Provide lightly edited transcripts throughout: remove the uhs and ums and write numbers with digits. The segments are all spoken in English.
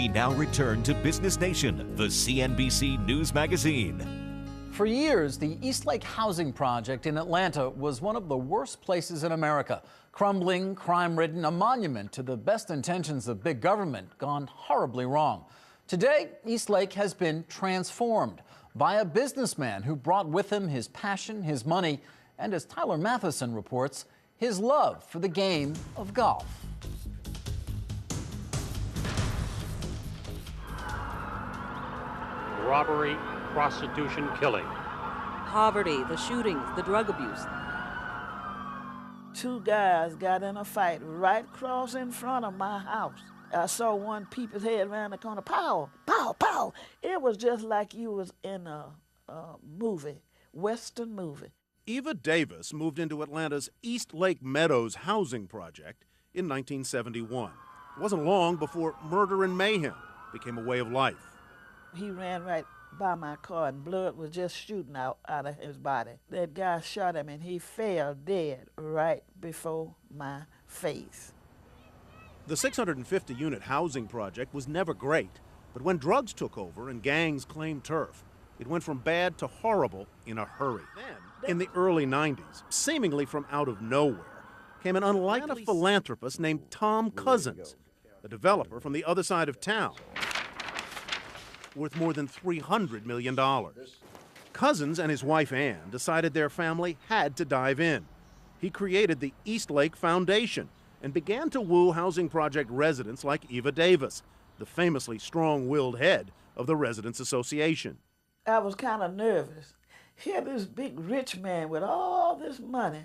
We now return to Business Nation, the CNBC News Magazine. For years, the Eastlake housing project in Atlanta was one of the worst places in America. Crumbling, crime-ridden, a monument to the best intentions of big government gone horribly wrong. Today, Eastlake has been transformed by a businessman who brought with him his passion, his money, and as Tyler Matheson reports, his love for the game of golf. Robbery, prostitution, killing. Poverty, the shootings, the drug abuse. Two guys got in a fight right across in front of my house. I saw one peep his head around the corner, pow, pow, pow. It was just like you was in a movie, Western movie. Eva Davis moved into Atlanta's Eastlake Meadows housing project in 1971. It wasn't long before murder and mayhem became a way of life. He ran right by my car and blood was just shooting out of his body. That guy shot him and he fell dead right before my face. The 650-unit housing project was never great, but when drugs took over and gangs claimed turf, it went from bad to horrible in a hurry. Then, in the early 90s, seemingly from out of nowhere, came an unlikely philanthropist named Tom Cousins, a developer from the other side of town, worth more than $300 million. Cousins and his wife Ann decided their family had to dive in. He created the Eastlake Foundation and began to woo housing project residents like Eva Davis, the famously strong-willed head of the Residents Association. I was kind of nervous. Here this big rich man with all this money,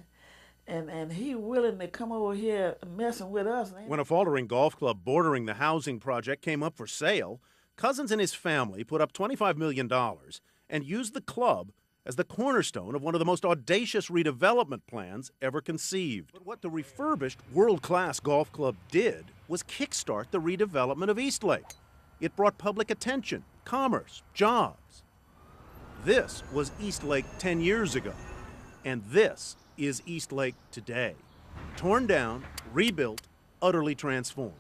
and he willing to come over here messing with us. When a faltering golf club bordering the housing project came up for sale, Cousins and his family put up $25 million and used the club as the cornerstone of one of the most audacious redevelopment plans ever conceived. But what the refurbished world-class golf club did was kickstart the redevelopment of Eastlake. It brought public attention, commerce, jobs. This was Eastlake 10 years ago, and this is Eastlake today. Torn down, rebuilt, utterly transformed.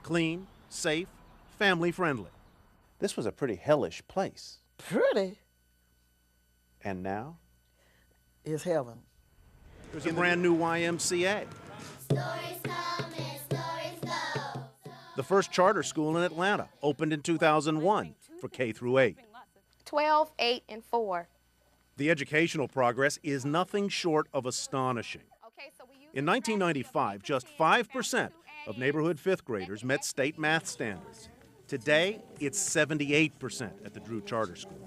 Clean, safe, family-friendly. This was a pretty hellish place. Pretty? And now? It's heaven. There's a brand new YMCA. Stories come and stories go. The first charter school in Atlanta opened in 2001 for K through 8. 12, 8, and 4. The educational progress is nothing short of astonishing. In 1995, just 5% of neighborhood fifth graders met state math standards. Today, it's 78% at the Drew Charter School.